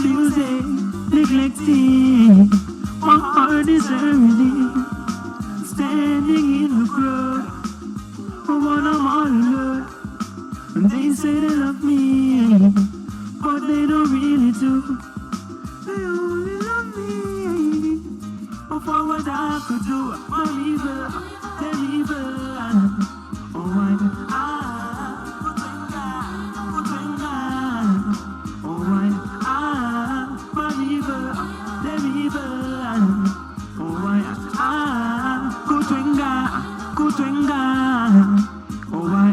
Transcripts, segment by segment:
abusing, neglecting. My heart is hurting, standing in the crowd. When I'm all alone, and they say they love me, but they don't really do. They only love me for what I could do. My river, the river. Oh my God, oh my my river, the river. Oh my Kutwenga. Oh my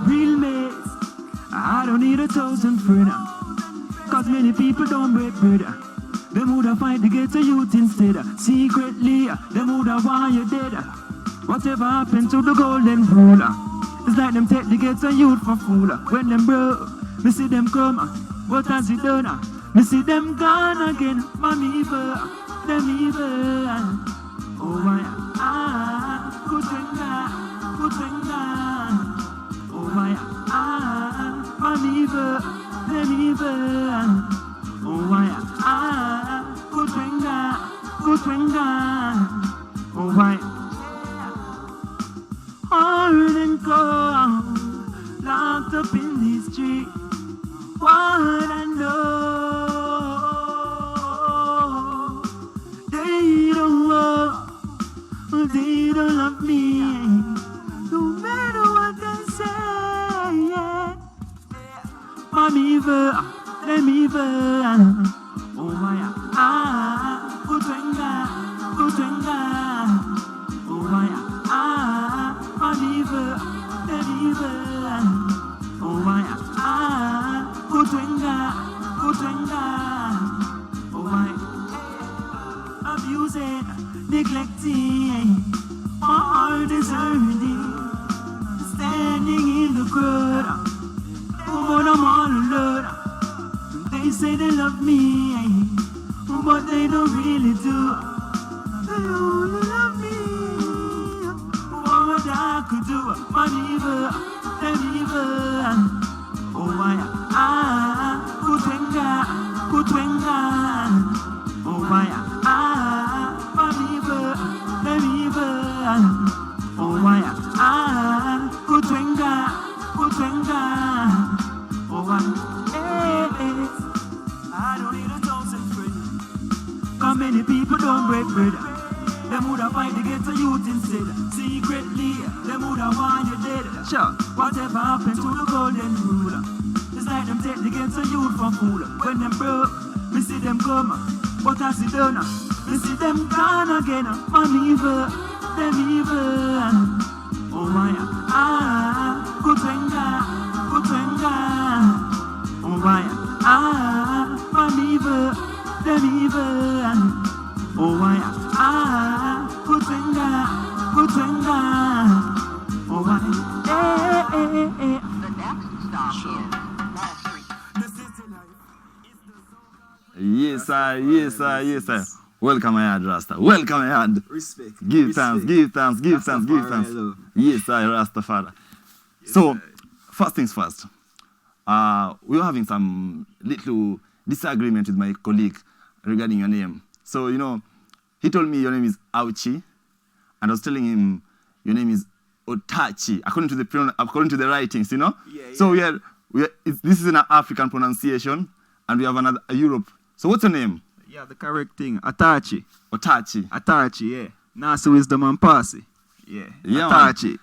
real mates. I don't need 1,000 friends, cause many people don't break bread. Them woulda fight to get a youth instead. Secretly, them woulda want you dead. Whatever happened to the golden rule? It's like them take to get a youth for fool. When them broke, me see them come. What has it done? Me see them gone again. Them evil. Oh my Kutwenga. Oh my them evil. Oh my Kutwenga. Oh my hard and cold, locked up in the street. What I know, they don't love me, no matter what they say. I'm evil, them evil. Oh my Kutwenga. Oh my I'm evil, them evil. Oh my Kutwenga. Oh my abusing, neglecting. My heart is hurting, standing in the crowd. When I'm all alone, they say they love me, but they don't really do. They only love me for what I could do. My river, the river. Oh my Kutwenga. Oh my river, the river. Oh my Kutwenga. Oh my I don't need 1,000 friends, cause many people don't break bread. Them woulda fight to get a youth instead. Secretly, them woulda want you dead. Sure, whatever happened to the golden rule? It's like them take to get a youth for fool. When them broke, me see them come. But as it done, me see them gone again. Man evil, them evil. Oh my Kutwenga. Oh my man evil, them evil. Oh my Kutwenga. Oh my The next stop is Wall Street. Yes, sir. Welcome, my yard, Rasta. Welcome, my yard. respect. Give thanks. Rastafari. Yes, sir, Rastafari. So, first things first. We were having some little disagreement with my colleague regarding your name. So, he told me your name is Autarchii, and I was telling him your name is Autarchii, according to the writings, Yeah. So this is an African pronunciation, and we have another Europe. So what's your name? Yeah, the correct thing. Autarchii, Autarchii. yeah. Nasa wisdom and passy. Yeah. Autarchii.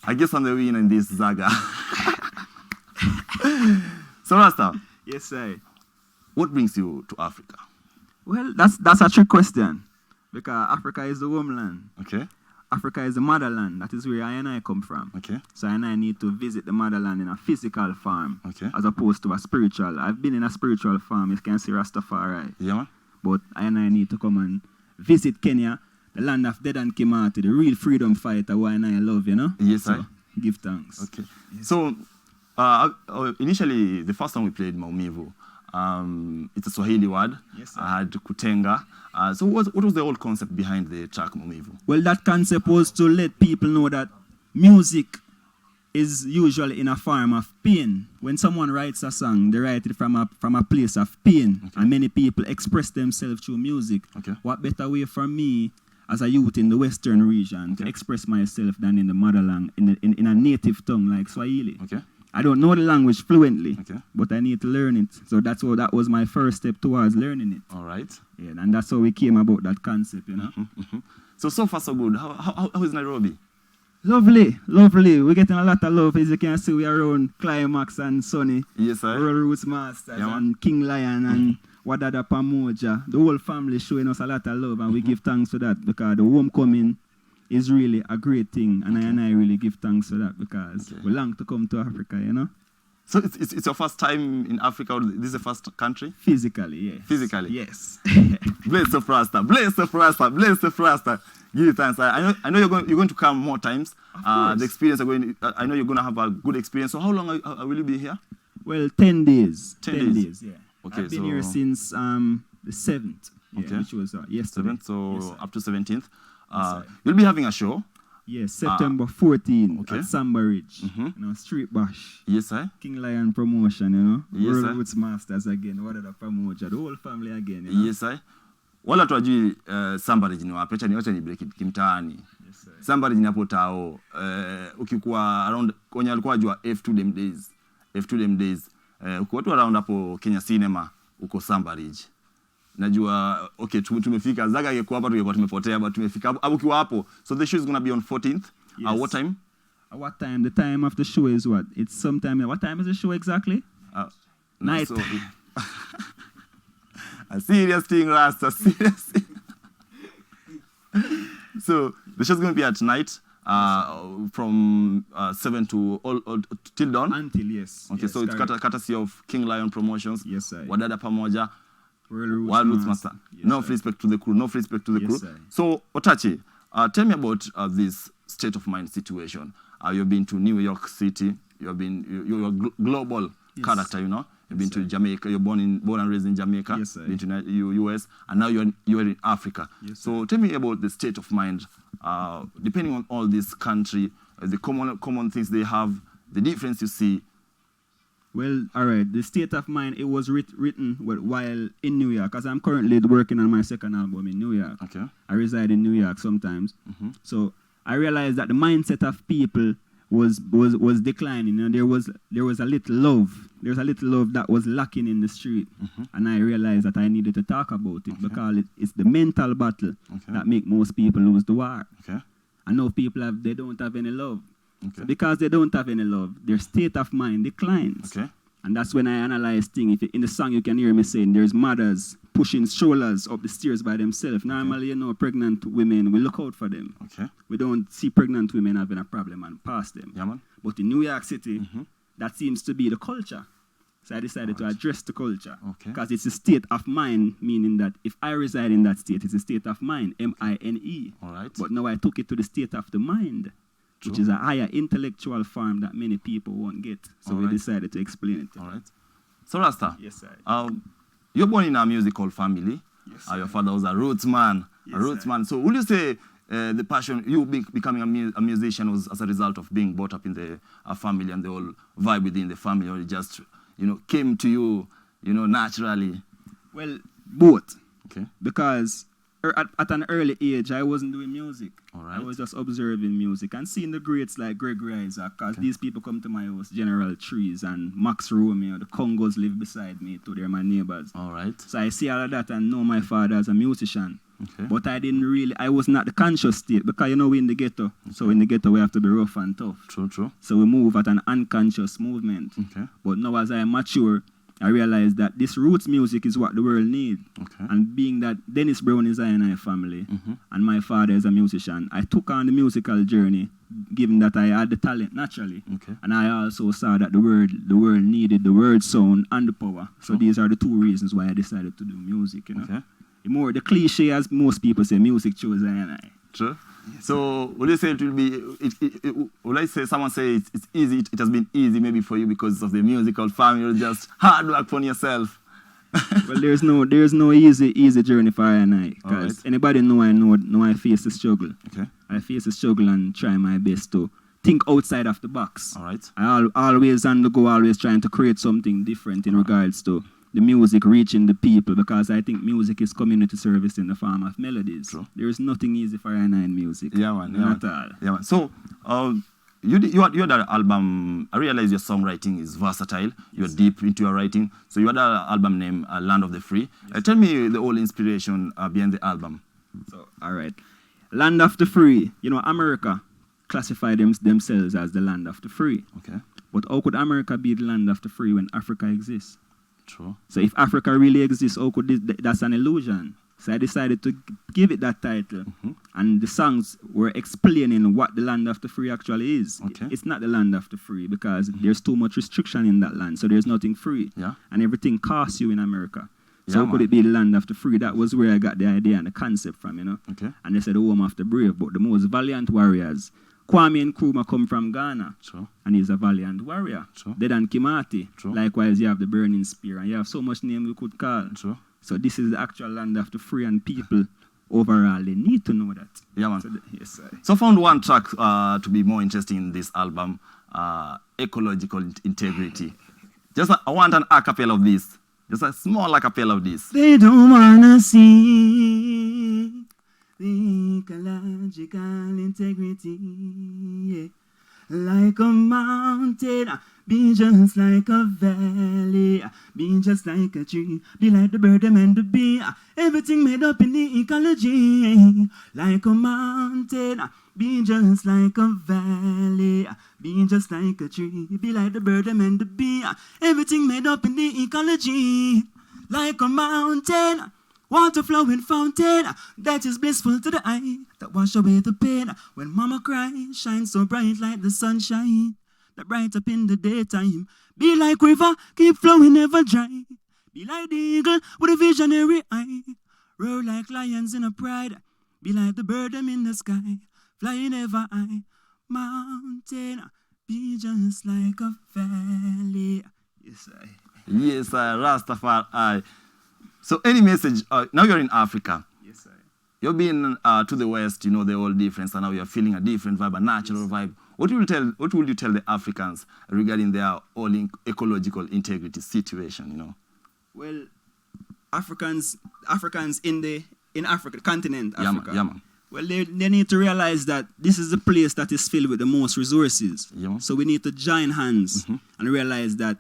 I guess I'm the winner in this saga. So Rasta, Yes, sir. what brings you to Africa? Well, that's a trick question, because Africa is the homeland. Okay. Africa is the motherland. That is where I and I come from. Okay. So I and I need to visit the motherland in a physical form, Okay. as opposed to a spiritual. I've been in a spiritual form, you can see Rastafari. Yeah, man. But I and I need to come and visit Kenya, the land of Dead and Kimati, the real freedom fighter who I and I love, Yes, so, sir. give thanks. Okay. So, initially, the first time we played Maumivu, it's a Swahili word. Yes, sir. I had Kutenga. So what was the whole concept behind the track Maumivu? Well, that concept was to let people know that music is usually in a form of pain. When someone writes a song, they write it from a place of pain. Okay. And many people express themselves through music. Okay. What better way for me as a youth in the Western region to Okay. express myself than in the motherland, in a native tongue like Swahili? Okay. I don't know the language fluently, Okay. but I need to learn it. So that was my first step towards learning it. All right. Yeah, and that's how we came about that concept, you know. So far so good. How is Nairobi? Lovely, lovely. We're getting a lot of love. As you can see, we are around Climax and Sonny, Yes, sir. Royal Roots Masters, Yeah, man. and King Lion and Wadada Pamoja. The whole family showing us a lot of love, and we give thanks for that because the homecoming is really a great thing, and I really give thanks for that because we long to come to Africa, you know. So it's your first time in Africa, or this is the first country? Physically, yes. Physically? Yes. Bless the Rasta, bless the Rasta, bless the Rasta. Give you thanks. I know you're going to come more times. Of course. The experience I know you're going to have a good experience. So how long will you be here? Well, 10 days. 10 days. Yeah. Okay, I've been here since the 7th, Okay. which was yesterday. 7th, so Yes, sir. up to 17th. sir. You'll be having a show. Yes, September 14 okay. at Samba Ridge. Mhm. You know, Street Bash. Yes, sir. King Lion promotion, you know. Yes, World sir. Roots Masters again. What other promotion? The whole family again, you know. Yes, sir. Wala tuwajui Samba Ridge ni wapi. Acha ni break kimtaani. Yes, sir. Samba Ridge hapo tao. Ukikuwa around kwenye alikuwa jua F2 them days. F2 them days. Uko tu around hapo Kenya Cinema uko Samba Ridge. Najua okay tumefika Zaga yeko hapa tulikuwa tumepotea but tumefika hapo ukiwa hapo. So the show is going to be on 14th. Yes. What time? What time? The time of the show is what? It's sometime. What time is the show exactly? Night. So, a serious thing, Rasta, serious thing. So the show's going to be at night, from 7 to till dawn. Until, yes. Okay, yes, so it's courtesy of King Lion Promotions. Yes, sir. Wadada Pamoja. World Roots Master. Yes, No sir. respect to the crew. No respect to the Yes, crew. sir. So Autarchii, tell me about this state of mind situation. You've been to New York City. You're a global Yes. character, you know. You've been Yes, to sir. Jamaica. You're born and raised in Jamaica. Yes, sir. Been to US, and now you're in Africa. Yes, so tell me about the state of mind, depending on all this country, the common things they have, the difference you see. Well, all right. The state of mind, it was written while in New York, because I'm currently working on my second album in New York. Okay. I reside in New York sometimes. Mhm. So I realized that the mindset of people was declining. You know, there was a little love. There was a little love that was lacking in the street. And I realized that I needed to talk about it because it's the mental battle that make most people lose the war. Okay. I know people they don't have any love. Okay. So because they don't have any love, their state of mind declines. Okay. And that's when I analyze things. In the song, you can hear me saying there's mothers pushing strollers up the stairs by themselves. Normally, you know, pregnant women, we look out for them. Okay. We don't see pregnant women having a problem and pass them. Yeah, man. But in New York City, that seems to be the culture. So I decided to address the culture. Okay. Because it's a state of mind, meaning that if I reside in that state, it's a state of mind, M-I-N-E. All right. But now I took it to the state of the mind, which is a higher intellectual form that many people won't get. So we decided to explain it. All right. So Rasta. Yes, sir. You're born in a musical family. Yes, Your father was a roots man. Yes, a roots sir. man. So would you say the passion, becoming a musician was as a result of being brought up in the family and the whole vibe within the family, or it just, came to you, naturally? Well, both. Okay. Because at an early age, I wasn't doing music. All right. I was just observing music and seeing the greats like Gregory Isaac, because these people come to my house, General Trees and Max Romeo, the Congos live beside me too, they're my neighbors. All right. So I see all of that and know my father as a musician. Okay. But I was not the conscious state, because we're in the ghetto. Okay. So in the ghetto we have to be rough and tough. True. So we move at an unconscious movement. Okay. But now as I mature, I realized that this roots music is what the world needs. Okay. And being that Dennis Brown is I&I family, and my father is a musician, I took on the musical journey, given that I had the talent naturally. Okay. And I also saw that the world needed the word sound and the power. So these are the two reasons why I decided to do music. Okay. The cliche, as most people say, music chose I&I. True. Yes. So would you say it will be? Would I say someone say it's easy? It has been easy maybe for you because of the musical family, or just hard work on yourself? Well, there's no easy journey for I&I, because right. anybody know I face the struggle. Okay. I face the struggle and try my best to think outside of the box. All right. Always on the go, always trying to create something different in regards to the music reaching the people, because I think music is community service in the form of melodies. True. There is nothing easy for I in music. Yeah, man. Not at all. Yeah, man. So, you had the album. I realize your songwriting is versatile. You're deep into your writing. So you had an album named Land of the Free. Tell me the whole inspiration behind the album. So, all right. Land of the Free. You know, America classify themselves as the land of the free. Okay. But how could America be the land of the free when Africa exists? True. So if Africa really exists, how could that's an illusion. So I decided to give it that title. And the songs were explaining what the land of the free actually is. Okay. It's not the land of the free because there's too much restriction in that land. So there's nothing free. Yeah. And everything costs you in America. Yeah, So how could man. it be the land of the free? That was where I got the idea and the concept from, you know. Okay. And they said the home of the brave, but the most valiant warriors. Kwame Nkrumah come from Ghana. True. And he's a valiant warrior. True. Dedan Kimati. True. Likewise, you have the burning spear, and you have so much name we could call. True. So this is the actual land of the free, and people overall, they need to know that. Yeah, man. Yes, sir. So I found one track to be more interesting in this album, Ecological Integrity. Just I want an a cappella of this. Just a small a cappella of this. They don't wanna see the ecological integrity, yeah. Like a mountain, be just like a valley, be just like a tree, be like the bird and the bee, everything made up in the ecology. Like a mountain, be just like a valley, be just like a tree, be like the bird and the bee, everything made up in the ecology. Like a mountain, water flowing fountain, that is blissful to the eye, that wash away the pain. When mama cries, shine so bright like the sunshine, that bright up in the daytime. Be like river, keep flowing, never dry. Be like the eagle with a visionary eye, roar like lions in a pride. Be like the bird them in the sky, flying ever high. Mountain, be just like a valley. Yes, Yes, Rastafari. So any message, now you're in Africa. Yes, sir. You've been to the West, you know the whole difference, and now you're feeling a different vibe, a natural vibe. What will you tell the Africans regarding their whole ecological integrity situation, you know? Well, Africans in Africa, continent Africa. Yeah, man. Well, they need to realize that this is a place that is filled with the most resources. Yeah, man. So we need to join hands and realize that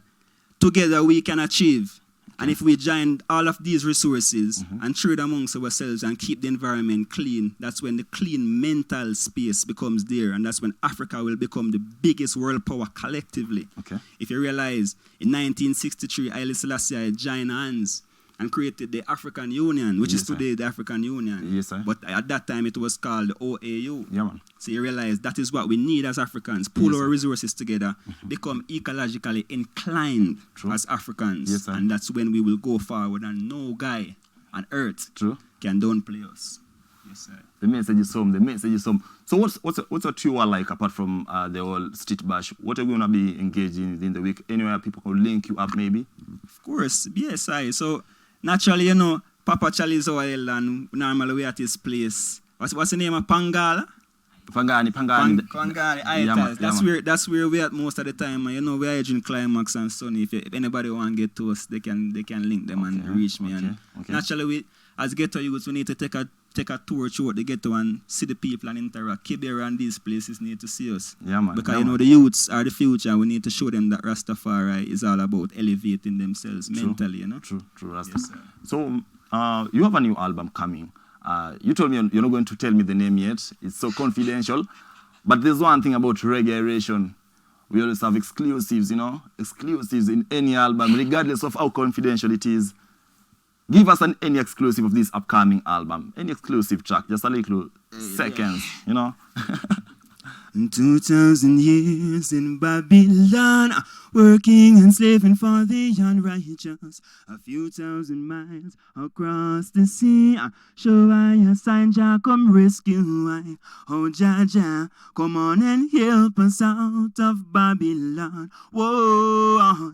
together we can achieve. And if we join all of these resources and trade amongst ourselves and keep the environment clean, that's when the clean mental space becomes there. And that's when Africa will become the biggest world power collectively. Okay. If you realize, in 1963, Haile Selassie joined hands and created the African Union, which is today the African Union. Yes, sir. But at that time, it was called the OAU. Yeah, man. So you realize that is what we need as Africans. Pull our resources together, become ecologically inclined as Africans. Yes, sir. And that's when we will go forward, and no guy on earth can downplay us. Yes, sir. The message is home. So what's your tour like apart from the whole street bash? What are you going to be engaging in the week? Anywhere people can link you up maybe? Of course, yes, I. So naturally, you know, Papa Charlie's oil, and normally we at his place. What's the name of Pangala? Pangani. That's where we at most of the time. You know, we are aging Climax and Sonny. If anybody want to get to us, they can link them and reach me. And naturally, we as ghetto youths, we need to take a tour through the ghetto and see the people and interact. Kibera and these places need to see us. Yeah, man. Because you know the youths are the future. We need to show them that Rastafari is all about elevating themselves mentally. You know. True, Rasta. Yes, sir. So you have a new album coming. You told me you're not going to tell me the name yet. It's so confidential. But there's one thing about Reggaeration. We always have exclusives, you know, exclusives in any album, regardless of how confidential it is. Give us any exclusive of this upcoming album. Any exclusive track, just a little seconds, you know. 2,000 years in Babylon, working and slaving for the unrighteous. A few thousand miles across the sea, show I a sign, Jah come rescue I. Oh Jah, come on and help us out of Babylon. Whoa,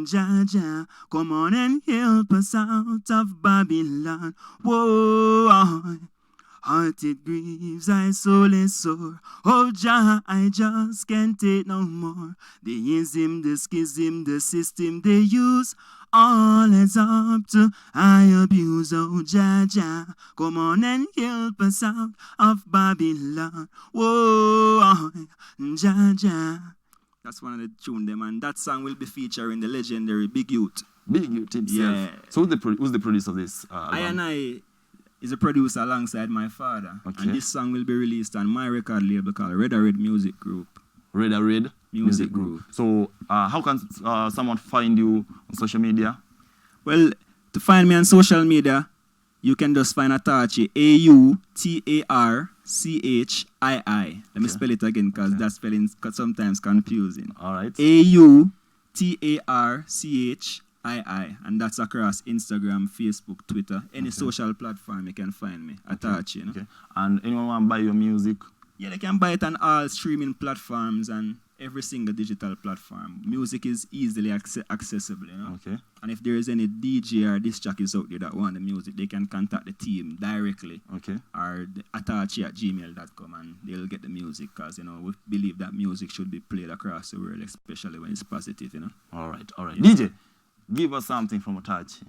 Jah, come on and help us out of Babylon. Whoa. Heart it grieves, I soul is sore. Oh Jah, I just can't take no more. The ism, the schism, the system they use. All is up to I abuse. Oh Jah Jah, come on and help us out of Babylon. Whoa, Jah Jah. That's one of the tune them, and that song will be featuring the legendary Big Youth. Big Youth himself. Yeah. So who's the producer of this album? I and I is a producer alongside my father. Okay. And this song will be released on my record label called Red Music Group. Red Music Group. So how can someone find you on social media? Well, to find me on social media, you can just find Autarchii, Autarchii. Let me spell it again because that spelling is sometimes confusing. All right. Autarchii. And that's across Instagram, Facebook, Twitter, any social platform you can find me. Autarchii. You know? Okay. And anyone want to buy your music? Yeah, they can buy it on all streaming platforms and every single digital platform. Music is easily accessible, you know. Okay. And if there is any DJ or disc jockeys out there that want the music, they can contact the team directly. Okay. Or the autarchii@gmail.com and they'll get the music because, you know, we believe that music should be played across the world, especially when it's positive, you know. All right. DJ, give us something from Autarchii.